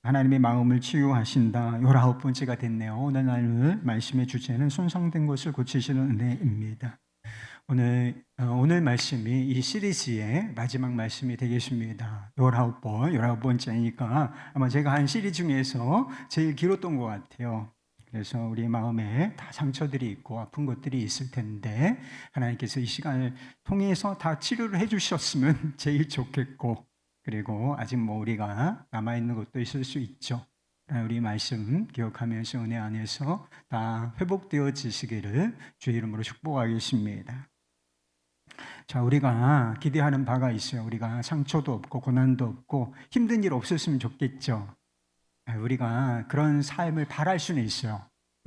하나님의 마음을 치유하신다. 19번째가 됐네요. 오늘 말씀의 주제는 손상된 것을 고치시는 은혜입니다. 오늘 말씀이 이 시리즈의 마지막 말씀이 되겠습니다. 19번째니까 아마 제가 한 시리즈 중에서 제일 길었던 것 같아요. 그래서 우리 마음에 다 상처들이 있고 아픈 것들이 있을 텐데 하나님께서 이 시간을 통해서 다 치료를 해주셨으면 제일 좋겠고, 그리고 아직 우리가 남아있는 것도 있을 수 있죠. 우리 말씀 기억하면서 은혜 안에서 다 회복되어지시기를 주의 이름으로 축복하겠습니다. 자, 우리가 기대하는 바가 있어요. 우리가 상처도 없고 고난도 없고 힘든 일 없었으면 좋겠죠. 우리가 그런 삶을 바랄 수는 있어요.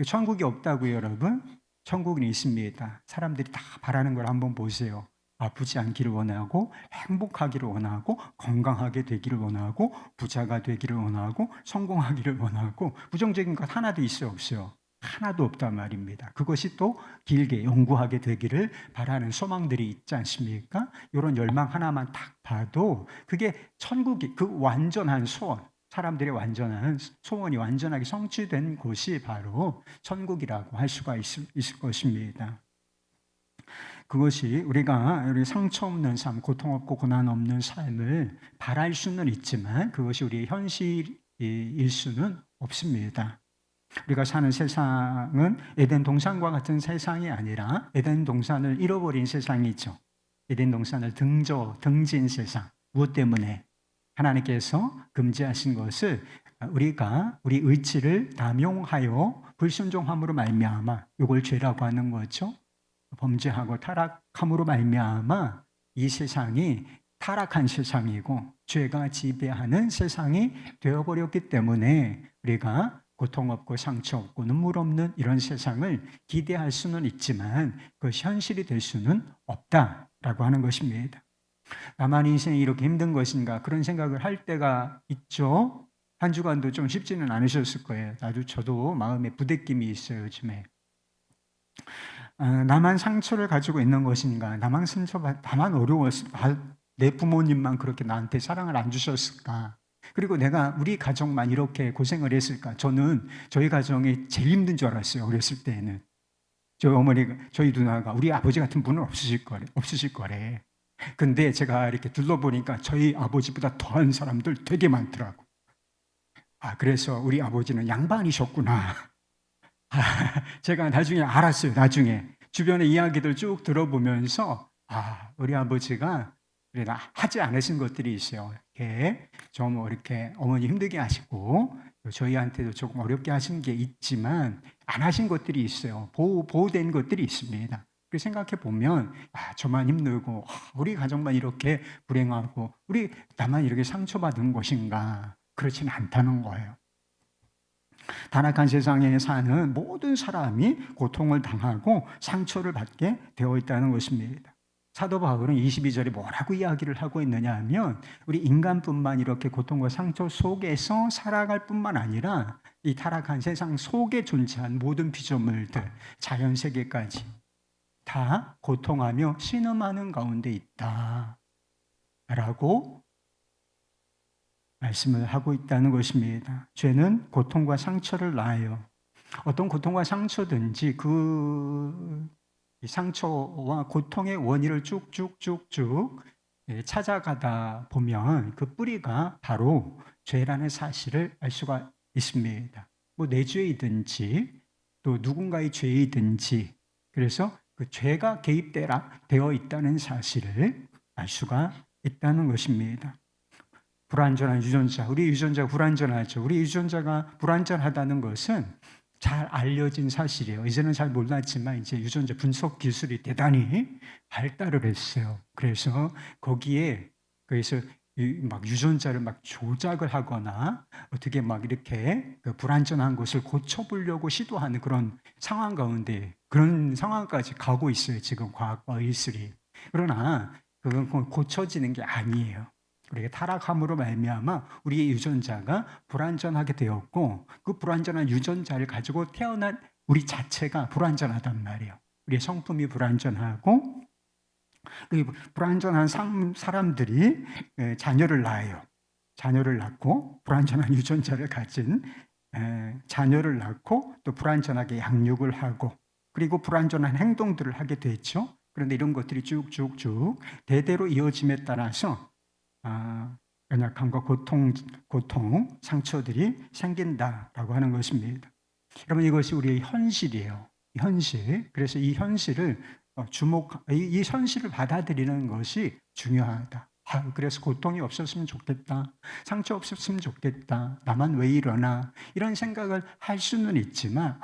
천국이 없다고요, 여러분? 천국은 있습니다. 사람들이 다 바라는 걸 한번 보세요. 아프지 않기를 원하고, 행복하기를 원하고, 건강하게 되기를 원하고, 부자가 되기를 원하고, 성공하기를 원하고, 부정적인 것 하나도 있어요, 없어요? 하나도 없단 말입니다. 그것이 또 길게 영구하게 되기를 바라는 소망들이 있지 않습니까? 이런 열망 하나만 딱 봐도 그게 천국이, 그 완전한 소원, 사람들의 완전한 소원이 완전하게 성취된 곳이 바로 천국이라고 할 수가 있을 것입니다. 그것이 우리가 상처 없는 삶, 고통 없고 고난 없는 삶을 바랄 수는 있지만 그것이 우리의 현실일 수는 없습니다. 우리가 사는 세상은 에덴 동산과 같은 세상이 아니라 에덴 동산을 잃어버린 세상이죠. 에덴 동산을 등진 세상. 무엇 때문에? 하나님께서 금지하신 것을 우리가 우리 의지를 남용하여 불순종함으로 말미암아, 이걸 죄라고 하는 거죠. 범죄하고 타락함으로 말미암아 이 세상이 타락한 세상이고 죄가 지배하는 세상이 되어버렸기 때문에 우리가 고통 없고 상처 없고 눈물 없는 이런 세상을 기대할 수는 있지만 그것이 현실이 될 수는 없다라고 하는 것입니다. 나만 인생이 이렇게 힘든 것인가, 그런 생각을 할 때가 있죠. 한 주간도 좀 쉽지는 않으셨을 거예요. 저도 마음에 부대낌이 있어요, 요즘에. 나만 상처를 가지고 있는 것인가, 나만 어려웠을까, 내 부모님만 그렇게 나한테 사랑을 안 주셨을까, 그리고 우리 가정만 이렇게 고생을 했을까. 저는 저희 가정이 제일 힘든 줄 알았어요, 어렸을 때는. 저희 어머니가, 저희 누나가 우리 아버지 같은 분은 없으실 거래. 근데 제가 이렇게 둘러보니까 저희 아버지보다 더한 사람들 되게 많더라고. 그래서 우리 아버지는 양반이셨구나. 제가 나중에 알았어요. 나중에 주변의 이야기들 쭉 들어보면서 우리 아버지가 하지 않으신 것들이 있어요. 이렇게 어머니 힘들게 하시고 저희한테도 조금 어렵게 하신 게 있지만 안 하신 것들이 있어요. 보호된 것들이 있습니다. 그래서 생각해 보면 저만 힘들고 우리 가정만 이렇게 불행하고 나만 이렇게 상처받은 것인가, 그렇지는 않다는 거예요. 타락한 세상에 사는 모든 사람이 고통을 당하고 상처를 받게 되어 있다는 것입니다. 사도 바울은 22절에 뭐라고 이야기를 하고 있느냐 하면 우리 인간뿐만 이렇게 고통과 상처 속에서 살아갈 뿐만 아니라 이 타락한 세상 속에 존재한 모든 피조물들, 자연세계까지 다 고통하며 신음하는 가운데 있다 라고 말씀을 하고 있다는 것입니다. 죄는 고통과 상처를 낳아요. 어떤 고통과 상처든지 그 상처와 고통의 원인을 쭉쭉쭉쭉 찾아가다 보면 그 뿌리가 바로 죄라는 사실을 알 수가 있습니다. 내 죄이든지 또 누군가의 죄이든지, 그래서 그 죄가 개입되어 있다는 사실을 알 수가 있다는 것입니다. 불완전한 유전자, 우리 유전자가 불완전하죠. 우리 유전자가 불완전하다는 것은 잘 알려진 사실이에요. 이제는 잘 몰랐지만 이제 유전자 분석 기술이 대단히 발달을 했어요. 그래서 그래서 유전자를 조작을 하거나 어떻게 이렇게 그 불완전한 것을 고쳐보려고 시도하는 그런 상황 가운데, 그런 상황까지 가고 있어요, 지금 과학과 의술이. 그러나 그건 고쳐지는 게 아니에요. 우리가 타락함으로 말미암아 우리의 유전자가 불완전하게 되었고, 그 불완전한 유전자를 가지고 태어난 우리 자체가 불완전하단 말이에요. 우리의 성품이 불완전하고 불완전한 사람들이 자녀를 낳아요. 자녀를 낳고 불완전한 유전자를 가진 자녀를 낳고 또 불완전하게 양육을 하고 그리고 불완전한 행동들을 하게 됐죠. 그런데 이런 것들이 쭉쭉쭉 대대로 이어짐에 따라서 연약함과 고통, 상처들이 생긴다라고 하는 것입니다. 여러분, 이것이 우리의 현실이에요. 현실. 그래서 이 현실을 이 현실을 받아들이는 것이 중요하다. 그래서 고통이 없었으면 좋겠다. 상처 없었으면 좋겠다. 나만 왜 이러나. 이런 생각을 할 수는 있지만,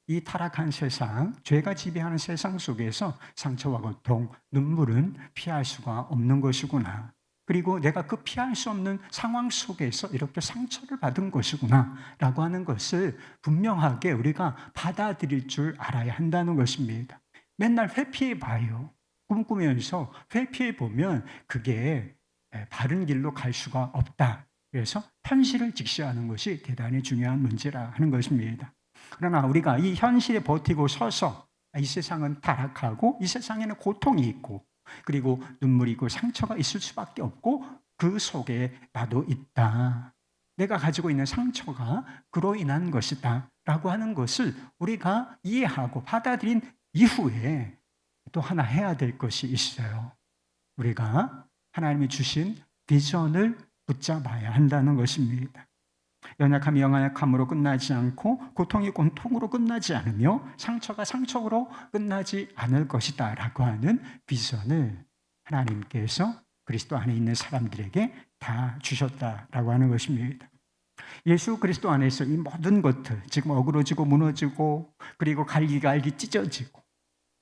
이 타락한 세상, 죄가 지배하는 세상 속에서 상처와 고통, 눈물은 피할 수가 없는 것이구나. 그리고 내가 그 피할 수 없는 상황 속에서 이렇게 상처를 받은 것이구나 라고 하는 것을 분명하게 우리가 받아들일 줄 알아야 한다는 것입니다. 맨날 회피해 봐요. 꿈꾸면서 회피해 보면 그게 바른 길로 갈 수가 없다. 그래서 현실을 직시하는 것이 대단히 중요한 문제라 하는 것입니다. 그러나 우리가 이 현실에 버티고 서서 이 세상은 타락하고 이 세상에는 고통이 있고 그리고 눈물이 있고 상처가 있을 수밖에 없고 그 속에 나도 있다. 내가 가지고 있는 상처가 그로 인한 것이다 라고 하는 것을 우리가 이해하고 받아들인 이후에 또 하나 해야 될 것이 있어요. 우리가 하나님이 주신 비전을 붙잡아야 한다는 것입니다. 연약함이 연약함으로 끝나지 않고 고통이 고통으로 끝나지 않으며 상처가 상처로 끝나지 않을 것이다 라고 하는 비전을 하나님께서 그리스도 안에 있는 사람들에게 다 주셨다라고 하는 것입니다. 예수 그리스도 안에서 이 모든 것들, 지금 어그러지고 무너지고 그리고 갈기갈기 찢어지고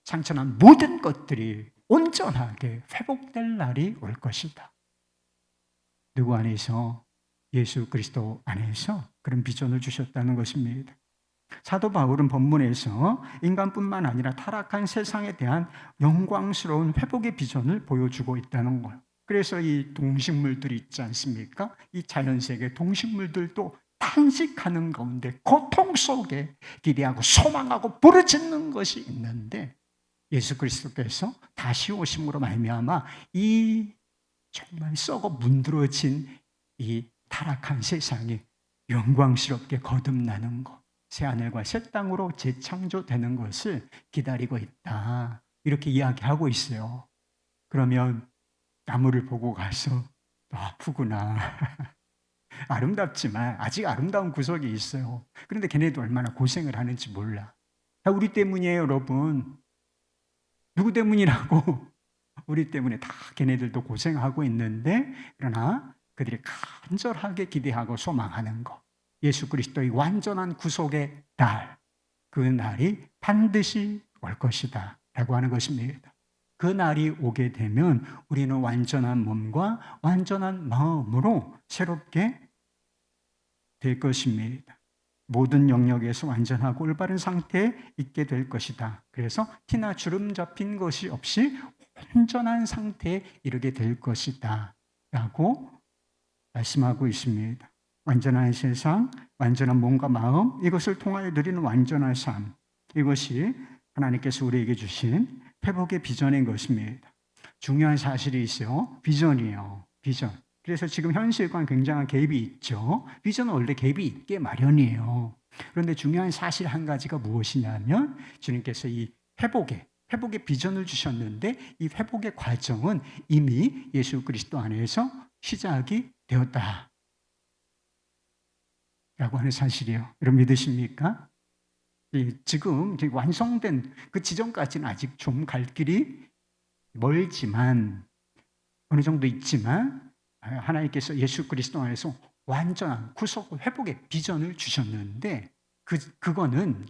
상처난 모든 것들이 온전하게 회복될 날이 올 것이다. 누구 안에서? 예수 그리스도 안에서 그런 비전을 주셨다는 것입니다. 사도 바울은 본문에서 인간뿐만 아니라 타락한 세상에 대한 영광스러운 회복의 비전을 보여주고 있다는 거예요. 그래서 이 동식물들이 있지 않습니까? 이 자연세계 동식물들도 탄식하는 가운데 고통 속에 기대하고 소망하고 부르짖는 것이 있는데 예수 그리스도께서 다시 오심으로 말미암아 이 정말 썩어 문드러진 이 타락한 세상이 영광스럽게 거듭나는 것, 새하늘과 새 땅으로 재창조되는 것을 기다리고 있다. 이렇게 이야기하고 있어요. 그러면 나무를 보고 가서 아프구나. 아름답지만 아직 아름다운 구석이 있어요. 그런데 걔네도 얼마나 고생을 하는지 몰라. 다 우리 때문이에요, 여러분. 누구 때문이라고? 우리 때문에 다 걔네들도 고생하고 있는데 그러나 그들이 간절하게 기대하고 소망하는 것, 예수 그리스도의 완전한 구속의 날, 그 날이 반드시 올 것이다 라고 하는 것입니다. 그 날이 오게 되면 우리는 완전한 몸과 완전한 마음으로 새롭게 될 것입니다. 모든 영역에서 완전하고 올바른 상태에 있게 될 것이다. 그래서 티나 주름 잡힌 것이 없이 온전한 상태에 이르게 될 것이다 라고 말씀하고 있습니다. 완전한 세상, 완전한 몸과 마음, 이것을 통하여 누리는 완전한 삶, 이것이 하나님께서 우리에게 주신 회복의 비전인 것입니다. 중요한 사실이 있어요. 비전이에요. 비전. 그래서 지금 현실과는 굉장한 갭이 있죠. 비전은 원래 갭이 있게 마련이에요. 그런데 중요한 사실 한 가지가 무엇이냐면 주님께서 이 회복의 비전을 주셨는데 이 회복의 과정은 이미 예수 그리스도 안에서 시작이 되었다 라고 하는 사실이에요. 여러분 믿으십니까? 지금 완성된 그 지점까지는 아직 좀 갈 길이 멀지만 어느 정도 있지만 하나님께서 예수 그리스도 안에서 완전한 구속 회복의 비전을 주셨는데 그거는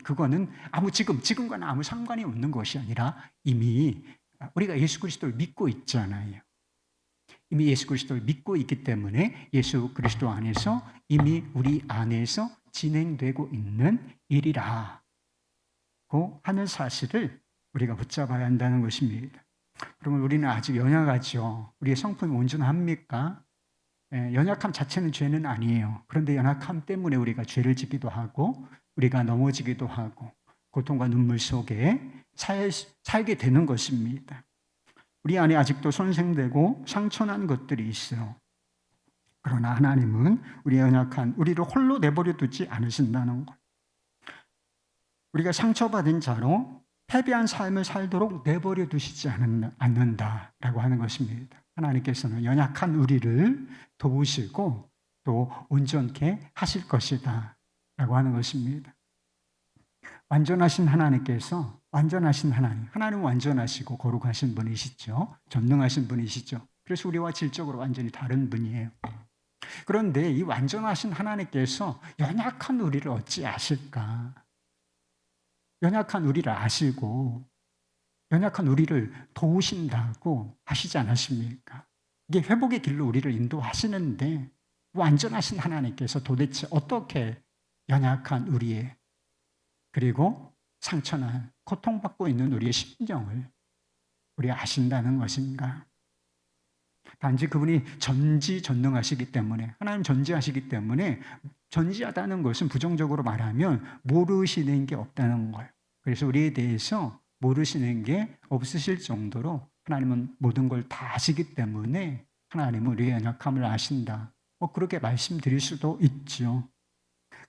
지금과는 아무 상관이 없는 것이 아니라 이미 우리가 예수 그리스도를 믿고 있잖아요. 이미 예수 그리스도를 믿고 있기 때문에 예수 그리스도 안에서 이미 우리 안에서 진행되고 있는 일이라고 하는 사실을 우리가 붙잡아야 한다는 것입니다. 그러면 우리는 아직 연약하죠. 우리의 성품이 온전합니까? 연약함 자체는 죄는 아니에요. 그런데 연약함 때문에 우리가 죄를 짓기도 하고 우리가 넘어지기도 하고 고통과 눈물 속에 살게 되는 것입니다. 우리 안에 아직도 손생되고 상처난 것들이 있어요. 그러나 하나님은 우리의 연약한 우리를 홀로 내버려 두지 않으신다는 것. 우리가 상처받은 자로 패배한 삶을 살도록 내버려 두시지 않는다라고 하는 것입니다. 하나님께서는 연약한 우리를 도우시고 또 온전케 하실 것이다 라고 하는 것입니다. 완전하신 하나님께서 완전하신 하나님 완전하시고 거룩하신 분이시죠. 전능하신 분이시죠. 그래서 우리와 질적으로 완전히 다른 분이에요. 그런데 이 완전하신 하나님께서 연약한 우리를 어찌 아실까? 연약한 우리를 아시고 연약한 우리를 도우신다고 하시지 않았습니까? 이게 회복의 길로 우리를 인도하시는데 완전하신 하나님께서 도대체 어떻게 연약한 우리의 그리고 상처난 고통받고 있는 우리의 심정을 우리 아신다는 것인가? 단지 그분이 전지전능하시기 때문에 하나님 전지하시기 때문에 전지하다는 것은 부정적으로 말하면 모르시는 게 없다는 거예요. 그래서 우리에 대해서 모르시는 게 없으실 정도로 하나님은 모든 걸 다 아시기 때문에 하나님은 우리의 연약함을 아신다. 그렇게 말씀드릴 수도 있죠.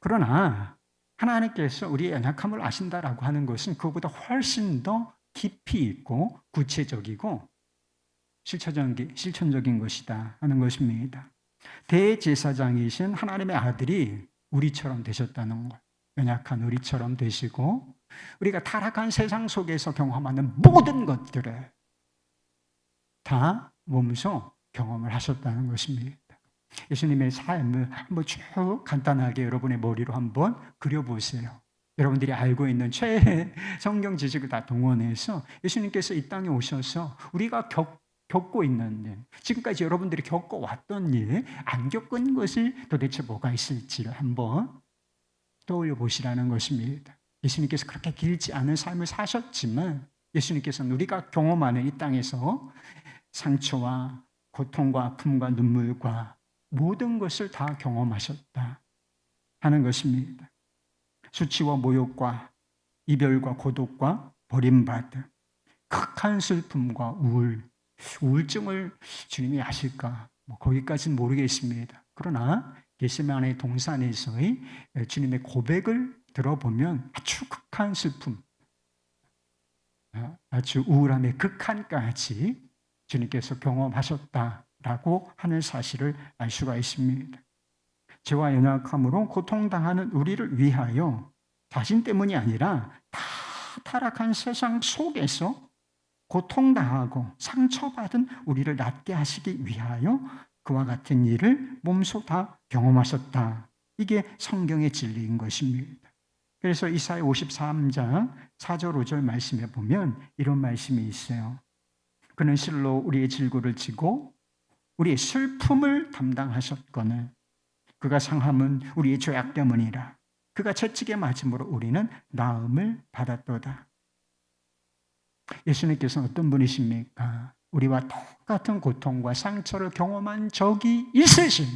그러나 하나님께서 우리의 연약함을 아신다라고 하는 것은 그것보다 훨씬 더 깊이 있고 구체적이고 실천적인 것이다 하는 것입니다. 대제사장이신 하나님의 아들이 우리처럼 되셨다는 것. 연약한 우리처럼 되시고 우리가 타락한 세상 속에서 경험하는 모든 것들을 다 몸소 경험을 하셨다는 것입니다. 예수님의 삶을 한번 쭉 간단하게 여러분의 머리로 한번 그려보세요. 여러분들이 알고 있는 최애 성경 지식을 다 동원해서 예수님께서 이 땅에 오셔서 우리가 겪고 있는 일, 지금까지 여러분들이 겪어왔던 일, 안 겪은 것을 도대체 뭐가 있을지를 한번 떠올려 보시라는 것입니다. 예수님께서 그렇게 길지 않은 삶을 사셨지만 예수님께서는 우리가 경험하는 이 땅에서 상처와 고통과 아픔과 눈물과 모든 것을 다 경험하셨다 하는 것입니다. 수치와 모욕과 이별과 고독과 버림받음, 극한 슬픔과 우울증을 주님이 아실까? 거기까지는 모르겠습니다. 그러나 겟세마네 동산에서의 주님의 고백을 들어보면 아주 극한 슬픔, 아주 우울함의 극한까지 주님께서 경험하셨다라고 하는 사실을 알 수가 있습니다. 죄와 연약함으로 고통당하는 우리를 위하여 자신 때문이 아니라 다 타락한 세상 속에서 고통당하고 상처받은 우리를 낫게 하시기 위하여 그와 같은 일을 몸소 다 경험하셨다. 이게 성경의 진리인 것입니다. 그래서 이사야 53장 4절 5절 말씀에 보면 이런 말씀이 있어요. 그는 실로 우리의 질고를 지고 우리의 슬픔을 담당하셨거늘 그가 상함은 우리의 죄악 때문이라 그가 채찍에 맞음으로 우리는 나음을 받았도다. 예수님께서는 어떤 분이십니까? 우리와 똑같은 고통과 상처를 경험한 적이 있으신,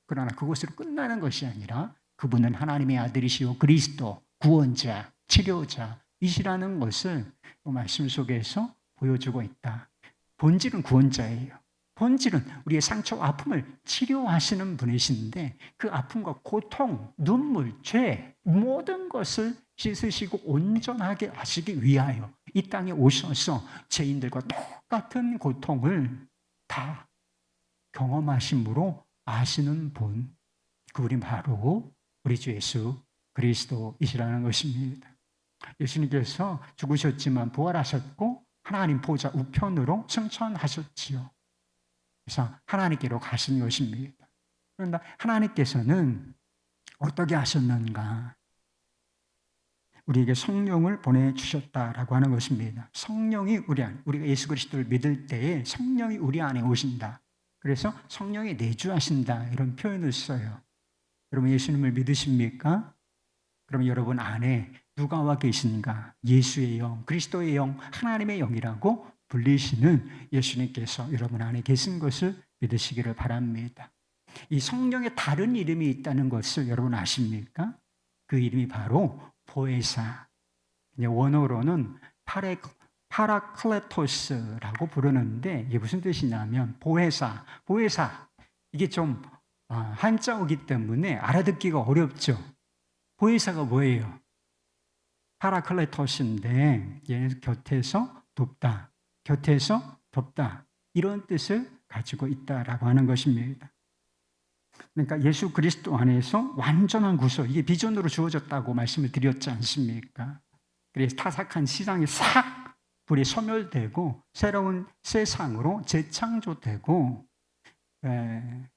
그러나 그것으로 끝나는 것이 아니라 그분은 하나님의 아들이시오 그리스도 구원자, 치료자이시라는 것을 말씀 속에서 보여주고 있다. 본질은 구원자예요. 본질은 우리의 상처와 아픔을 치료하시는 분이신데 그 아픔과 고통, 눈물, 죄 모든 것을 씻으시고 온전하게 하시기 위하여 이 땅에 오셔서 죄인들과 똑같은 고통을 다 경험하심으로 아시는 분, 그분이 바로 우리 주 예수 그리스도이시라는 것입니다. 예수님께서 죽으셨지만 부활하셨고 하나님 보좌 우편으로 승천하셨지요. 그래서 하나님께로 가신 것입니다. 그런데 하나님께서는 어떻게 하셨는가? 우리에게 성령을 보내주셨다라고 하는 것입니다. 성령이 우리가 예수 그리스도를 믿을 때에 성령이 우리 안에 오신다. 그래서 성령이 내주하신다 이런 표현을 써요. 여러분 예수님을 믿으십니까? 그럼 여러분 안에 누가 와 계신가? 예수의 영, 그리스도의 영, 하나님의 영이라고 불리시는 예수님께서 여러분 안에 계신 것을 믿으시기를 바랍니다. 이 성령에 다른 이름이 있다는 것을 여러분 아십니까? 그 이름이 바로 보혜사. 원어로는 파라클레토스라고 부르는데 이게 무슨 뜻이냐면 보혜사. 이게 좀 한자어기 때문에 알아듣기가 어렵죠. 보혜사가 뭐예요? 파라클레토스인데 얘는 곁에서 돕다, 곁에서 돕다 이런 뜻을 가지고 있다라고 하는 것입니다. 그러니까 예수 그리스도 안에서 완전한 구속, 이게 비전으로 주어졌다고 말씀을 드렸지 않습니까? 그래서 타락한 세상이 싹 불이 소멸되고 새로운 세상으로 재창조되고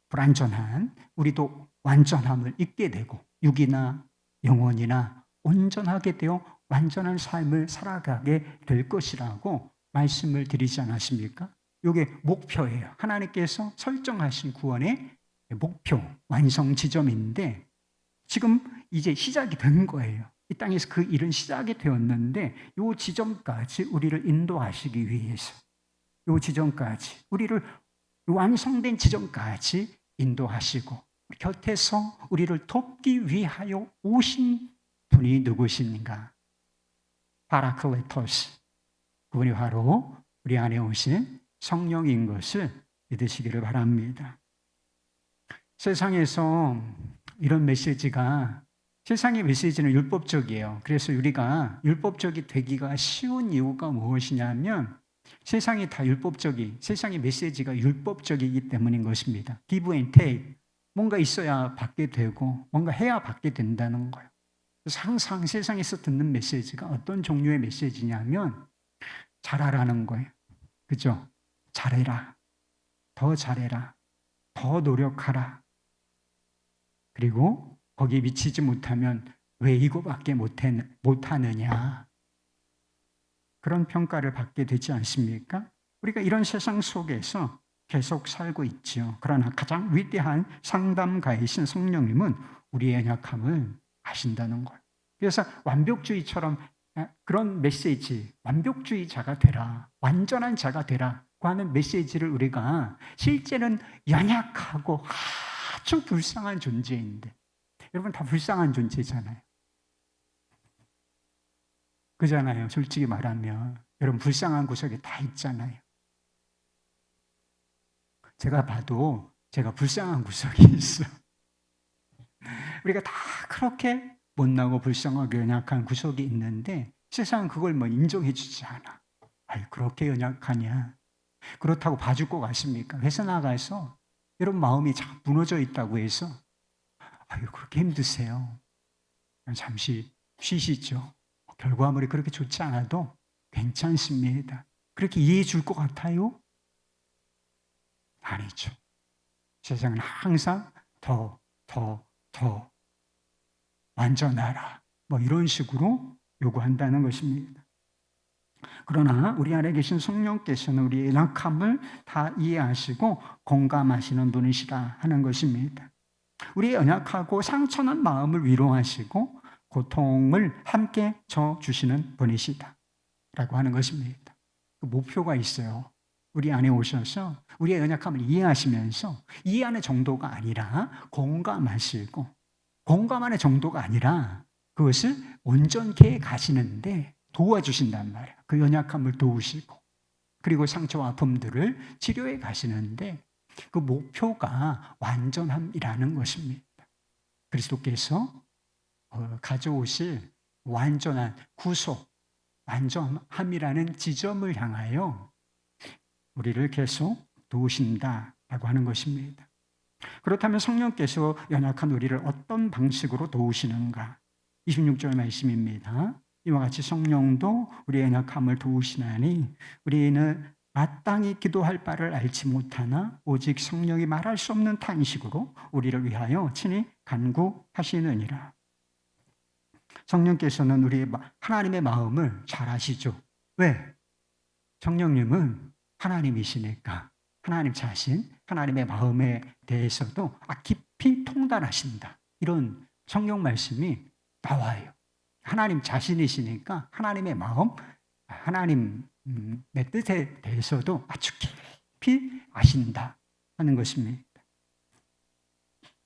불완전한 우리도 완전함을 잊게 되고 육이나 영혼이나 온전하게 되어 완전한 삶을 살아가게 될 것이라고 말씀을 드리지 않았습니까? 이게 목표예요. 하나님께서 설정하신 구원의 목표, 완성 지점인데 지금 이제 시작이 된 거예요. 이 땅에서 그 일은 시작이 되었는데 이 지점까지 우리를 인도하시기 위해서 이 지점까지 우리를 완성된 지점까지 인도하시고 곁에서 우리를 돕기 위하여 오신 분이 누구신가? 파라클레토스, 그분이 바로 우리 안에 오신 성령인 것을 믿으시기를 바랍니다. 세상에서 이런 메시지가, 세상의 메시지는 율법적이에요. 그래서 우리가 율법적이 되기가 쉬운 이유가 무엇이냐면 세상이 다 세상의 메시지가 율법적이기 때문인 것입니다. Give and take, 뭔가 있어야 받게 되고 뭔가 해야 받게 된다는 거예요. 그래서 항상 세상에서 듣는 메시지가 어떤 종류의 메시지냐면 잘하라는 거예요. 그죠? 잘해라, 더 잘해라, 더 노력하라. 그리고 거기에 미치지 못하면 왜 이거밖에 못하느냐, 그런 평가를 받게 되지 않습니까? 우리가 이런 세상 속에서 계속 살고 있죠. 그러나 가장 위대한 상담가이신 성령님은 우리의 연약함을 아신다는 거예요. 그래서 완벽주의처럼 그런 메시지, 완벽주의자가 되라, 완전한 자가 되라 하는 메시지를 우리가 실제는 연약하고 아주 불쌍한 존재인데, 여러분 다 불쌍한 존재잖아요. 그잖아요. 솔직히 말하면 여러분 불쌍한 구석에 다 있잖아요. 제가 봐도 제가 불쌍한 구석이 있어. 우리가 다 그렇게 못나고 불쌍하고 연약한 구석이 있는데 세상은 그걸 인정해 주지 않아. 아유, 그렇게 연약하냐. 그렇다고 봐줄 것 같습니까? 회사 나가서 여러분 마음이 잘 무너져 있다고 해서 아유, 그렇게 힘드세요. 잠시 쉬시죠. 결과물이 그렇게 좋지 않아도 괜찮습니다. 그렇게 이해해 줄 것 같아요? 아니죠. 세상은 항상 더 완전하라, 이런 식으로 요구한다는 것입니다. 그러나 우리 안에 계신 성령께서는 우리의 연약함을 다 이해하시고 공감하시는 분이시다 하는 것입니다. 우리의 연약하고 상처난 마음을 위로하시고 고통을 함께 져주시는 분이시다 라고 하는 것입니다. 그 목표가 있어요. 우리 안에 오셔서 우리의 연약함을 이해하시면서 이해하는 정도가 아니라 공감하시고, 공감하는 정도가 아니라 그것을 온전케 가시는데 도와주신단 말이에요. 그 연약함을 도우시고, 그리고 상처와 아픔들을 치료해 가시는데 그 목표가 완전함이라는 것입니다. 그리스도께서 가져오실 완전한 구속, 완전함이라는 지점을 향하여 우리를 계속 도우신다라고 하는 것입니다. 그렇다면 성령께서 연약한 우리를 어떤 방식으로 도우시는가? 26절 말씀입니다. 이와 같이 성령도 우리의 연약함을 도우시나니 우리는 마땅히 기도할 바를 알지 못하나 오직 성령이 말할 수 없는 탄식으로 우리를 위하여 친히 간구하시느니라. 성령께서는 우리의 하나님의 마음을 잘 아시죠. 왜? 성령님은 하나님이시니까 하나님 자신, 하나님의 마음에 대해서도 깊이 통달하신다. 이런 성경 말씀이 나와요. 하나님 자신이시니까 하나님의 마음, 하나님의 뜻에 대해서도 아주 깊이 아신다 하는 것입니다.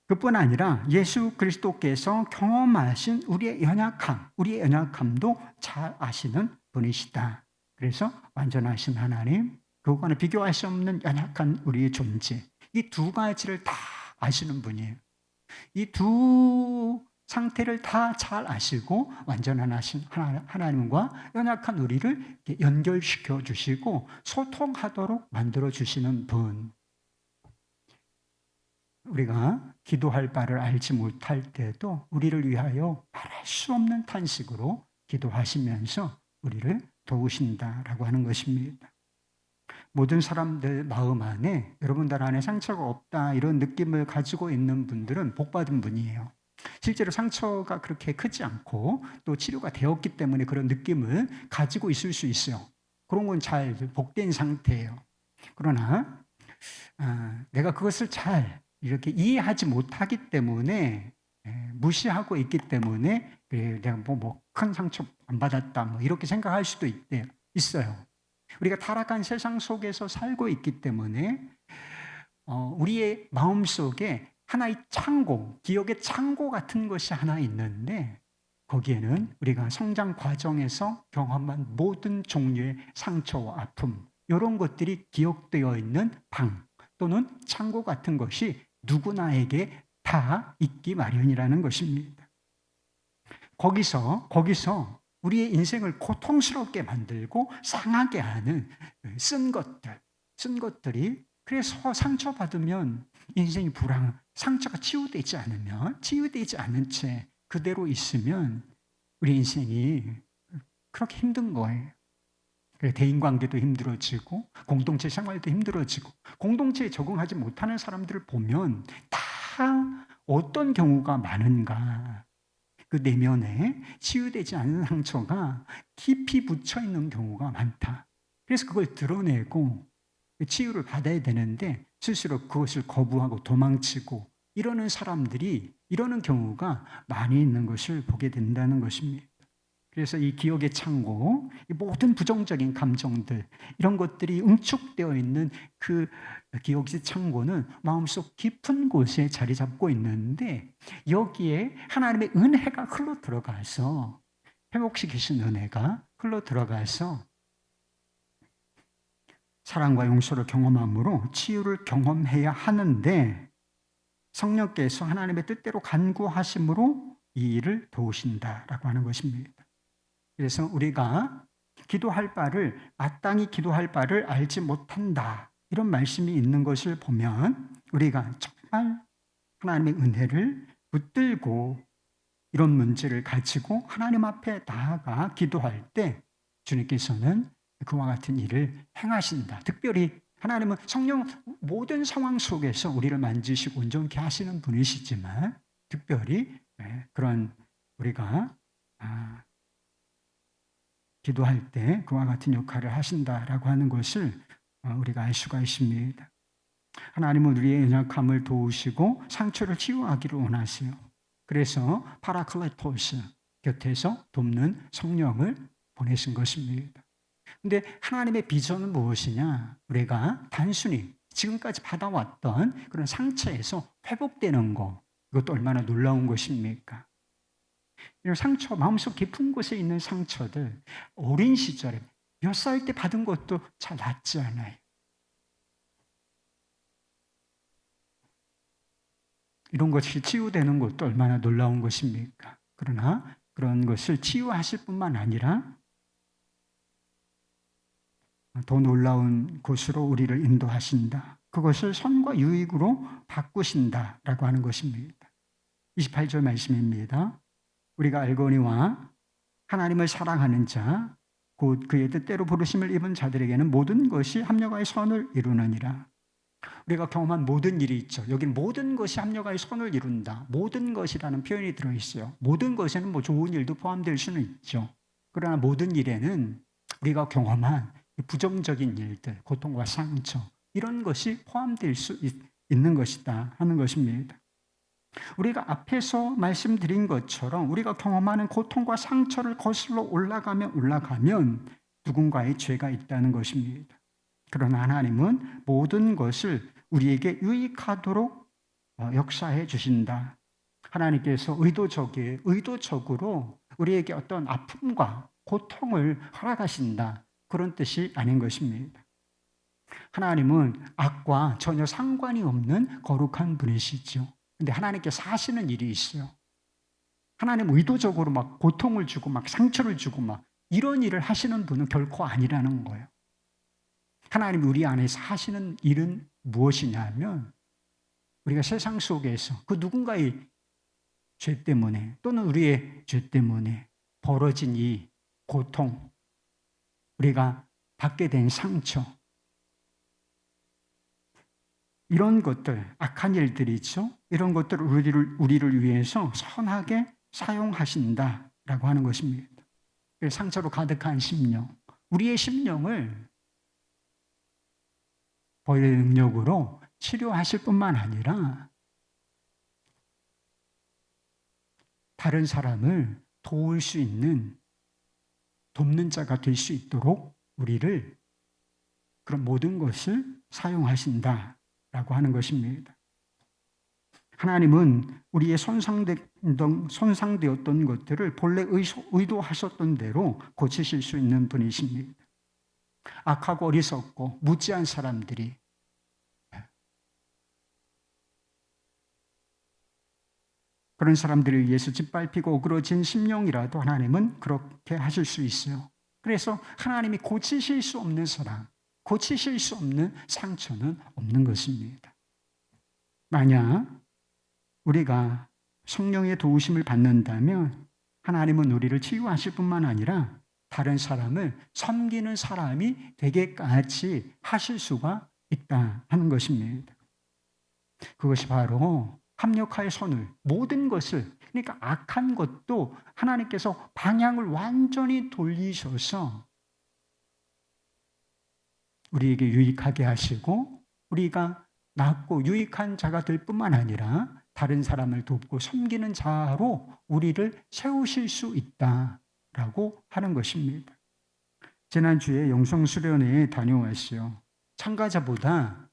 그뿐 아니라 예수 그리스도께서 경험하신 우리의 연약함도 잘 아시는 분이시다. 그래서 완전하신 하나님, 그것과는 비교할 수 없는 연약한 우리의 존재, 이 두 가지를 다 아시는 분이에요. 이 두 상태를 다 잘 아시고 완전한 하나님과 연약한 우리를 연결시켜 주시고 소통하도록 만들어 주시는 분. 우리가 기도할 바를 알지 못할 때도 우리를 위하여 말할 수 없는 탄식으로 기도하시면서 우리를 도우신다라고 하는 것입니다. 모든 사람들 마음 안에 여러분들 안에 상처가 없다 이런 느낌을 가지고 있는 분들은 복받은 분이에요. 실제로 상처가 그렇게 크지 않고 또 치료가 되었기 때문에 그런 느낌을 가지고 있을 수 있어요. 그런 건 잘 복된 상태예요. 그러나 내가 그것을 잘 이렇게 이해하지 못하기 때문에 무시하고 있기 때문에 내가 큰 상처 안 받았다 이렇게 생각할 수도 있어요. 우리가 타락한 세상 속에서 살고 있기 때문에 우리의 마음속에 하나의 창고, 기억의 창고 같은 것이 하나 있는데 거기에는 우리가 성장 과정에서 경험한 모든 종류의 상처와 아픔 이런 것들이 기억되어 있는 방 또는 창고 같은 것이 누구나에게 다 있기 마련이라는 것입니다. 거기서 우리의 인생을 고통스럽게 만들고 상하게 하는 쓴 것들이 그래서 상처받으면 인생이 상처가 치유되지 않은 채 그대로 있으면 우리 인생이 그렇게 힘든 거예요. 대인관계도 힘들어지고 공동체 생활도 힘들어지고 공동체에 적응하지 못하는 사람들을 보면 다 어떤 경우가 많은가. 그 내면에 치유되지 않은 상처가 깊이 붙여 있는 경우가 많다. 그래서 그걸 드러내고 치유를 받아야 되는데 스스로 그것을 거부하고 도망치고 이러는 경우가 많이 있는 것을 보게 된다는 것입니다. 그래서 이 기억의 창고, 이 모든 부정적인 감정들 이런 것들이 응축되어 있는 그 기억의 창고는 마음속 깊은 곳에 자리 잡고 있는데 여기에 하나님의 은혜가 흘러 들어가서 회복시키신 은혜가 흘러 들어가서 사랑과 용서를 경험함으로 치유를 경험해야 하는데 성령께서 하나님의 뜻대로 간구하심으로 이 일을 도우신다라고 하는 것입니다. 그래서 우리가 마땅히 기도할 바를 알지 못한다. 이런 말씀이 있는 것을 보면 우리가 정말 하나님의 은혜를 붙들고 이런 문제를 가지고 하나님 앞에 나아가 기도할 때 주님께서는 그와 같은 일을 행하신다. 특별히 하나님은 성령 모든 상황 속에서 우리를 만지시고 온전케 하시는 분이시지만 특별히 그런 우리가 기도할 때 그와 같은 역할을 하신다라고 하는 것을 우리가 알 수가 있습니다. 하나님은 우리의 연약함을 도우시고 상처를 치유하기를 원하세요. 그래서 파라클레토스 곁에서 돕는 성령을 보내신 것입니다. 그런데 하나님의 비전은 무엇이냐? 우리가 단순히 지금까지 받아왔던 그런 상처에서 회복되는 것, 이것도 얼마나 놀라운 것입니까? 이런 상처, 마음속 깊은 곳에 있는 상처들, 어린 시절에 몇 살 때 받은 것도 잘 낫지 않아요. 이런 것이 치유되는 것도 얼마나 놀라운 것입니까? 그러나 그런 것을 치유하실 뿐만 아니라 더 놀라운 곳으로 우리를 인도하신다. 그것을 선과 유익으로 바꾸신다라고 하는 것입니다. 28절 말씀입니다. 우리가 알거니와 하나님을 사랑하는 자, 곧 그의 뜻대로 부르심을 입은 자들에게는 모든 것이 합력하여 선을 이루느니라. 우리가 경험한 모든 일이 있죠. 여기는 모든 것이 합력하여 선을 이룬다. 모든 것이라는 표현이 들어있어요. 모든 것에는 좋은 일도 포함될 수는 있죠. 그러나 모든 일에는 우리가 경험한 부정적인 일들, 고통과 상처 이런 것이 포함될 수 있는 것이다 하는 것입니다. 우리가 앞에서 말씀드린 것처럼 우리가 경험하는 고통과 상처를 거슬러 올라가면 누군가의 죄가 있다는 것입니다. 그러나 하나님은 모든 것을 우리에게 유익하도록 역사해 주신다. 하나님께서 의도적으로 우리에게 어떤 아픔과 고통을 허락하신다. 그런 뜻이 아닌 것입니다. 하나님은 악과 전혀 상관이 없는 거룩한 분이시죠. 근데 하나님께서 하시는 일이 있어요. 하나님 의도적으로 막 고통을 주고 막 상처를 주고 막 이런 일을 하시는 분은 결코 아니라는 거예요. 하나님 우리 안에서 하시는 일은 무엇이냐면 우리가 세상 속에서 그 누군가의 죄 때문에 또는 우리의 죄 때문에 벌어진 이 고통, 우리가 받게 된 상처, 이런 것들, 악한 일들이죠. 이런 것들을 우리를 위해서 선하게 사용하신다라고 하는 것입니다. 상처로 가득한 심령, 우리의 심령을 보혈의 능력으로 치료하실 뿐만 아니라 다른 사람을 도울 수 있는 돕는 자가 될 수 있도록 우리를 그런 모든 것을 사용하신다라고 하는 것입니다. 하나님은 우리의 손상되었던 것들을 본래 의도하셨던 대로 고치실 수 있는 분이십니다. 악하고 어리석고 무지한 사람들이 그런 사람들을 위해서 짓밟히고 어그러진 심령이라도 하나님은 그렇게 하실 수 있어요. 그래서 하나님이 고치실 수 없는 사람, 고치실 수 없는 상처는 없는 것입니다. 만약 우리가 성령의 도우심을 받는다면 하나님은 우리를 치유하실 뿐만 아니라 다른 사람을 섬기는 사람이 되게까지 하실 수가 있다 하는 것입니다. 그것이 바로 합력하여 손을 모든 것을, 그러니까 악한 것도 하나님께서 방향을 완전히 돌리셔서 우리에게 유익하게 하시고 우리가 낫고 유익한 자가 될 뿐만 아니라 다른 사람을 돕고 섬기는 자로 우리를 세우실 수 있다라고 하는 것입니다. 지난주에 영성수련회에 다녀왔어요. 참가자보다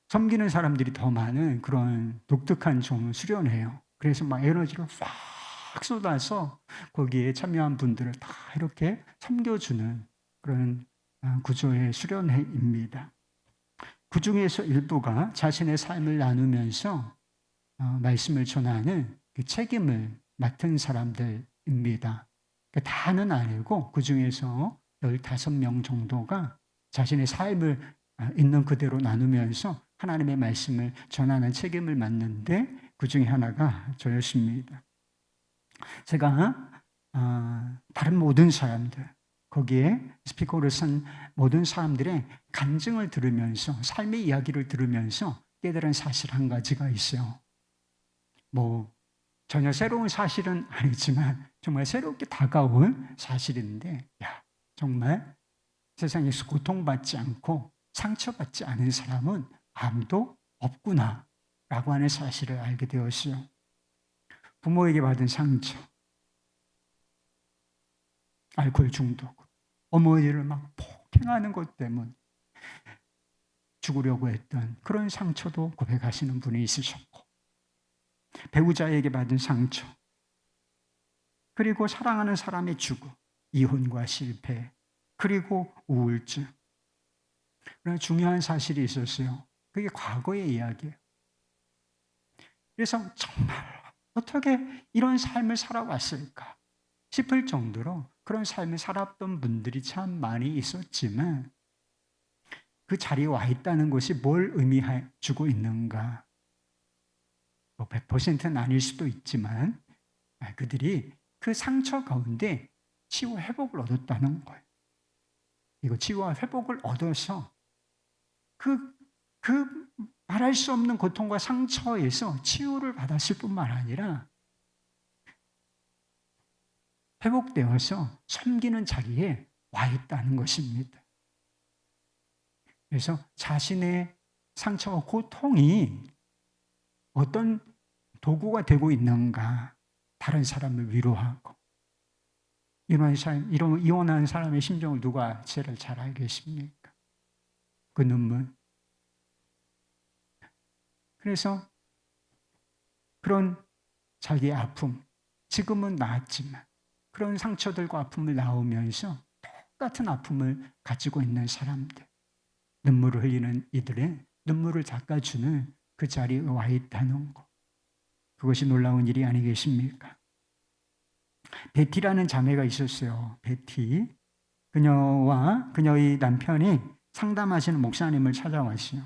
섬기는 사람들이 더 많은 그런 독특한 수련회예요. 그래서 막 에너지를 확 쏟아서 거기에 참여한 분들을 다 이렇게 섬겨주는 그런 구조의 수련회입니다. 그 중에서 일부가 자신의 삶을 나누면서 말씀을 전하는 그 책임을 맡은 사람들입니다. 다는 아니고 그 중에서 15명 정도가 자신의 삶을 있는 그대로 나누면서 하나님의 말씀을 전하는 책임을 맡는데 그 중에 하나가 저였습니다. 제가 다른 모든 사람들, 거기에 스피커로 선 모든 사람들의 간증을 들으면서 삶의 이야기를 들으면서 깨달은 사실 한 가지가 있어요. 전혀 새로운 사실은 아니지만 정말 새롭게 다가온 사실인데 정말 세상에서 고통받지 않고 상처받지 않은 사람은 아무도 없구나 라고 하는 사실을 알게 되었어요. 부모에게 받은 상처, 알코올 중독, 어머니를 막 폭행하는 것 때문에 죽으려고 했던 그런 상처도 고백하시는 분이 있으셨고, 배우자에게 받은 상처, 그리고 사랑하는 사람의 죽음, 이혼과 실패, 그리고 우울증. 그런 중요한 사실이 있었어요. 그게 과거의 이야기예요. 그래서 정말 어떻게 이런 삶을 살아왔을까 싶을 정도로 그런 삶을 살았던 분들이 참 많이 있었지만 그 자리에 와 있다는 것이 뭘 의미해 주고 있는가? 100%는 아닐 수도 있지만 그들이 그 상처 가운데 치유 회복을 얻었다는 거예요. 이거 치유와 회복을 얻어서 그 말할 수 없는 고통과 상처에서 치유를 받았을 뿐만 아니라 회복되어서 섬기는 자리에 와 있다는 것입니다. 그래서 자신의 상처와 고통이 어떤 도구가 되고 있는가, 다른 사람을 위로하고, 이혼한 사람의 심정을 누가 제일 잘 알겠습니까? 그 눈물. 그래서 그런 자기의 아픔, 지금은 나았지만 그런 상처들과 아픔을 나오면서 똑같은 아픔을 가지고 있는 사람들, 눈물을 흘리는 이들의 눈물을 닦아주는 그 자리에 와 있다는 것. 그것이 놀라운 일이 아니겠습니까? 베티라는 자매가 있었어요. 베티. 그녀와 그녀의 남편이 상담하시는 목사님을 찾아왔어요.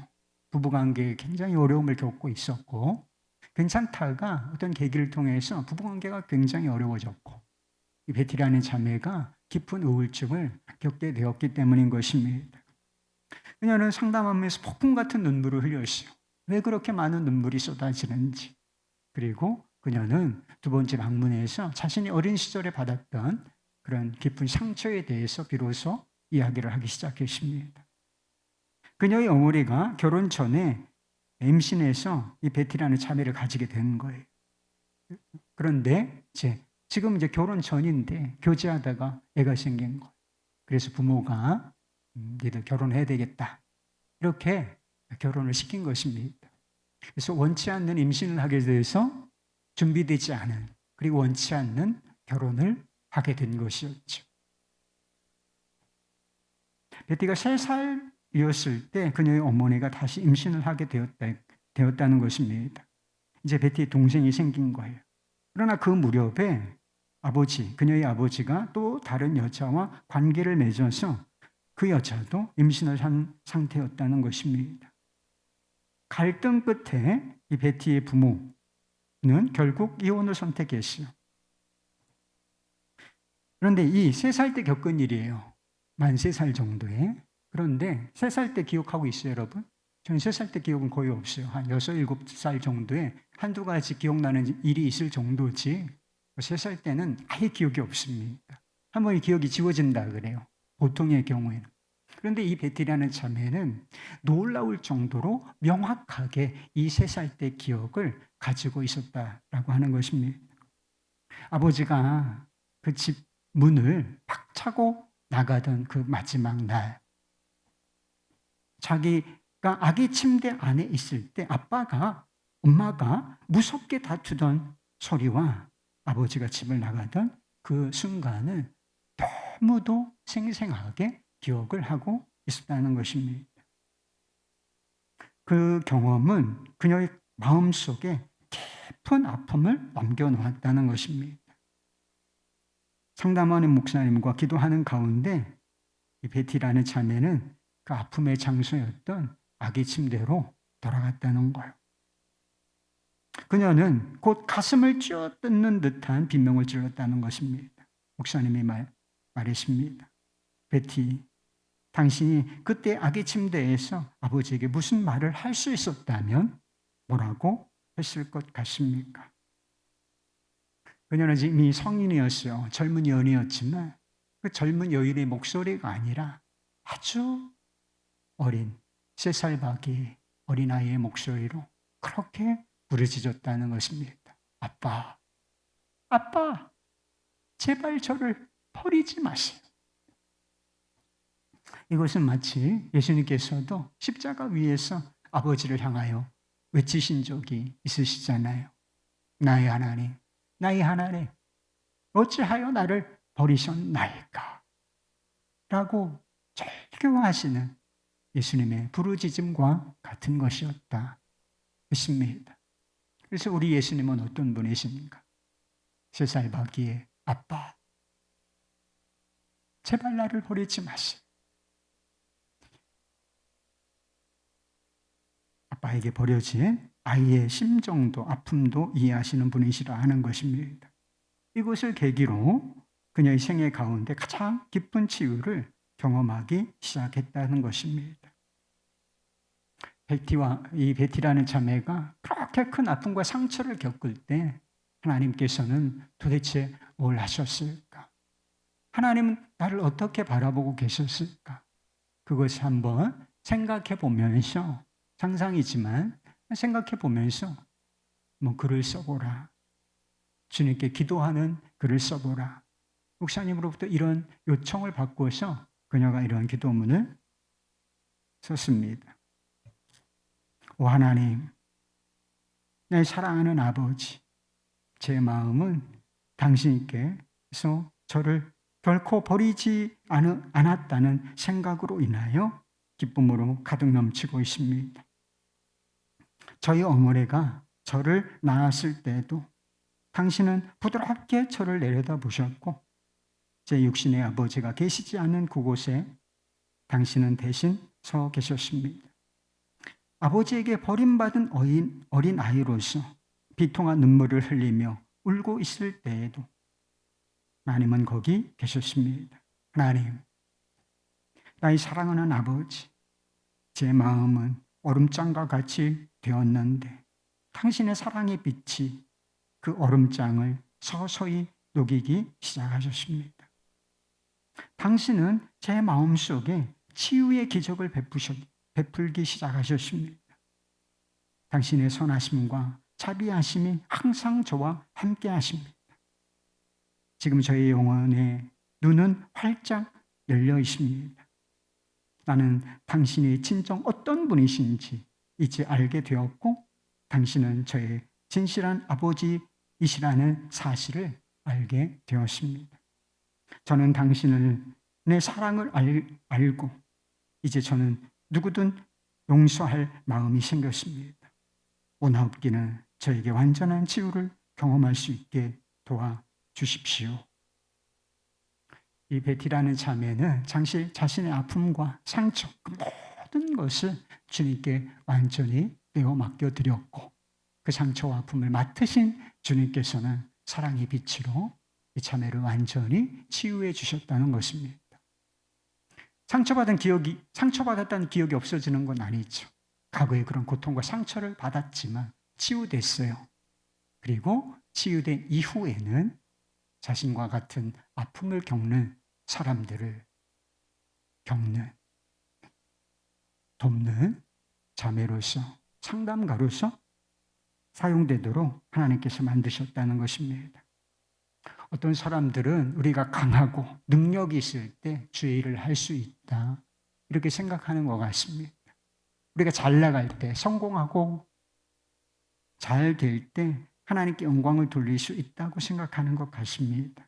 부부관계에 굉장히 어려움을 겪고 있었고, 괜찮다가 어떤 계기를 통해서 부부관계가 굉장히 어려워졌고, 이 베티라는 자매가 깊은 우울증을 겪게 되었기 때문인 것입니다. 그녀는 상담하면서 폭풍 같은 눈물을 흘렸어요. 왜 그렇게 많은 눈물이 쏟아지는지. 그리고 그녀는 두 번째 방문에서 자신이 어린 시절에 받았던 그런 깊은 상처에 대해서 비로소 이야기를 하기 시작했습니다. 그녀의 어머니가 결혼 전에 임신해서 이 베티라는 자매를 가지게 된 거예요. 그런데 지금 결혼 전인데 교제하다가 애가 생긴 거예요. 그래서 부모가 니들 결혼해야 되겠다. 이렇게 결혼을 시킨 것입니다. 그래서 원치 않는 임신을 하게 돼서 준비되지 않은, 그리고 원치 않는 결혼을 하게 된 것이었죠. 베티가 3살이었을 때 그녀의 어머니가 다시 임신을 하게 되었다는 것입니다. 이제 베티의 동생이 생긴 거예요. 그러나 그 무렵에 그녀의 아버지가 또 다른 여자와 관계를 맺어서 그 여자도 임신을 한 상태였다는 것입니다. 갈등 끝에 이 베티의 부모는 결국 이혼을 선택했어요. 그런데 이 3살 때 겪은 일이에요. 만 3살 정도에. 그런데 3살 때 기억하고 있어요, 여러분? 저는 3살 때 기억은 거의 없어요. 한 6, 7살 정도에 한두 가지 기억나는 일이 있을 정도지 3살 때는 아예 기억이 없습니다. 한번 기억이 지워진다 그래요. 보통의 경우에는. 그런데 이 베티라는 자매는 놀라울 정도로 명확하게 이 3살 때 기억을 가지고 있었다라고 하는 것입니다. 아버지가 그 집 문을 팍 차고 나가던 그 마지막 날, 자기가 아기 침대 안에 있을 때 엄마가 무섭게 다투던 소리와 아버지가 집을 나가던 그 순간을 너무도 생생하게 기억을 하고 있었다는 것입니다. 그 경험은 그녀의 마음속에 깊은 아픔을 남겨놓았다는 것입니다. 상담하는 목사님과 기도하는 가운데 이 베티라는 자매는 그 아픔의 장소였던 아기 침대로 돌아갔다는 거예요. 그녀는 곧 가슴을 쥐어뜯는 듯한 비명을 질렀다는 것입니다. 목사님이 말했습니다. 베티, 당신이 그때 아기 침대에서 아버지에게 무슨 말을 할 수 있었다면 뭐라고 했을 것 같습니까? 그녀는 이미 성인이었어요. 젊은 여인이었지만 그 젊은 여인의 목소리가 아니라 아주 어린 3살 밖의 어린아이의 목소리로 그렇게 부르짖었다는 것입니다. 아빠, 제발 저를 버리지 마세요. 이것은 마치 예수님께서도 십자가 위에서 아버지를 향하여 외치신 적이 있으시잖아요. 나의 하나님, 어찌하여 나를 버리셨나이까? 라고 절규하시는 예수님의 부르짖음과 같은 것이었다 했습니다. 그래서 우리 예수님은 어떤 분이십니까? 3살 바퀴의 아빠, 제발 나를 버리지 마세요. 아빠에게 버려진 아이의 심정도 아픔도 이해하시는 분이시라 하는 것입니다. 이것을 계기로 그녀의 생애 가운데 가장 깊은 치유를 경험하기 시작했다는 것입니다. 이 베티라는 자매가 그렇게 큰 아픔과 상처를 겪을 때 하나님께서는 도대체 뭘 하셨을까? 하나님은 나를 어떻게 바라보고 계셨을까? 그것을 한번 생각해 보면서, 상상이지만 생각해 보면서 글을 써보라. 주님께 기도하는 글을 써보라. 목사님으로부터 이런 요청을 받고서 그녀가 이런 기도문을 썼습니다. 오 하나님, 내 사랑하는 아버지, 제 마음은 당신께서 저를 결코 버리지 않았다는 생각으로 인하여 기쁨으로 가득 넘치고 있습니다. 저희 어머니가 저를 낳았을 때에도 당신은 부드럽게 저를 내려다보셨고 제 육신의 아버지가 계시지 않는 그곳에 당신은 대신 서 계셨습니다. 아버지에게 버림받은 어린 아이로서 비통한 눈물을 흘리며 울고 있을 때에도 하나님은 거기 계셨습니다. 하나님, 나의 사랑하는 아버지, 제 마음은 얼음장과 같이 되었는데 당신의 사랑의 빛이 그 얼음장을 서서히 녹이기 시작하셨습니다. 당신은 제 마음속에 치유의 기적을 베풀기 시작하셨습니다. 당신의 선하심과 자비하심이 항상 저와 함께 하십니다. 지금 저의 영혼의 눈은 활짝 열려 있습니다. 나는 당신이 진정 어떤 분이신지 이제 알게 되었고 당신은 저의 진실한 아버지이시라는 사실을 알게 되었습니다. 저는 당신을 내 사랑을 알고 이제 저는 누구든 용서할 마음이 생겼습니다. 원하옵기는 저에게 완전한 치유를 경험할 수 있게 도와주십시오. 이 베티라는 자매는 자신의 아픔과 상처 그 모든 것을 주님께 완전히 내어 맡겨드렸고 그 상처와 아픔을 맡으신 주님께서는 사랑의 빛으로 이 자매를 완전히 치유해 주셨다는 것입니다. 상처받았다는 기억이 없어지는 건 아니죠. 과거에 그런 고통과 상처를 받았지만 치유됐어요. 그리고 치유된 이후에는 자신과 같은 아픔을 겪는 사람들을 돕는 자매로서 상담가로서 사용되도록 하나님께서 만드셨다는 것입니다. 어떤 사람들은 우리가 강하고 능력이 있을 때 주의 일을 할 수 있다 이렇게 생각하는 것 같습니다. 우리가 잘 나갈 때 성공하고 잘 될 때 하나님께 영광을 돌릴 수 있다고 생각하는 것 같습니다.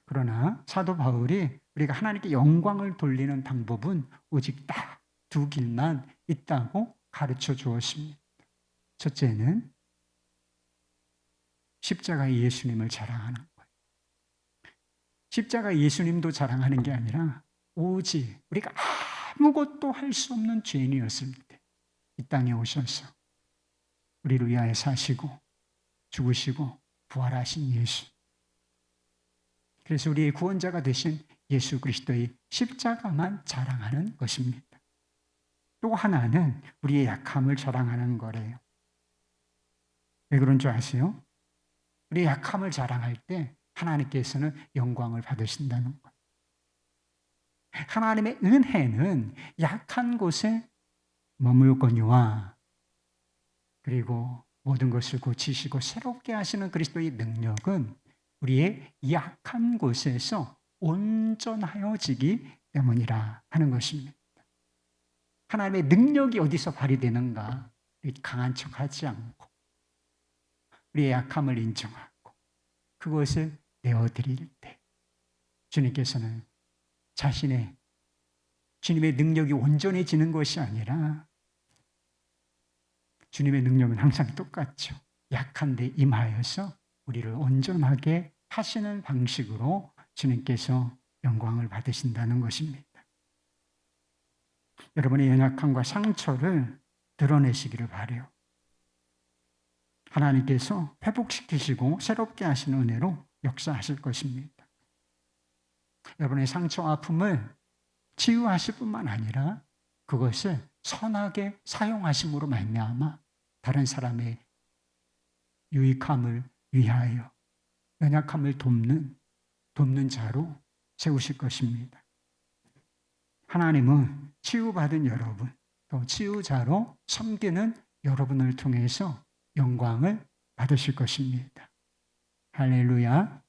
그러나 사도 바울이 우리가 하나님께 영광을 돌리는 방법은 오직 딱 두 길만 있다고 가르쳐 주었습니다. 첫째는 십자가 예수님을 자랑하는 거예요. 십자가 예수님도 자랑하는 게 아니라 오직 우리가 아무것도 할 수 없는 죄인이었을 때 이 땅에 오셔서 우리를 위하여 사시고 죽으시고 부활하신 예수. 그래서 우리의 구원자가 되신 예수 그리스도의 십자가만 자랑하는 것입니다. 또 하나는 우리의 약함을 자랑하는 거래요. 왜 그런 줄 아세요? 우리의 약함을 자랑할 때 하나님께서는 영광을 받으신다는 거예요. 하나님의 은혜는 약한 곳에 머물거니와 그리고 모든 것을 고치시고 새롭게 하시는 그리스도의 능력은 우리의 약한 곳에서 온전하여지기 때문이라 하는 것입니다. 하나님의 능력이 어디서 발휘되는가? 강한 척하지 않고 우리의 약함을 인정하고 그것을 내어드릴 때 주님께서는 주님의 능력이 온전해지는 것이 아니라 주님의 능력은 항상 똑같죠. 약한데 임하여서 우리를 온전하게 하시는 방식으로 주님께서 영광을 받으신다는 것입니다. 여러분의 연약함과 상처를 드러내시기를 바라요. 하나님께서 회복시키시고 새롭게 하시는 은혜로 역사하실 것입니다. 여러분의 상처와 아픔을 치유하실 뿐만 아니라 그것을 선하게 사용하심으로 말미암아 다른 사람의 유익함을 위하여 연약함을 돕는 자로 세우실 것입니다. 하나님은 치유받은 여러분, 또 치유자로 섬기는 여러분을 통해서 영광을 받으실 것입니다. 할렐루야.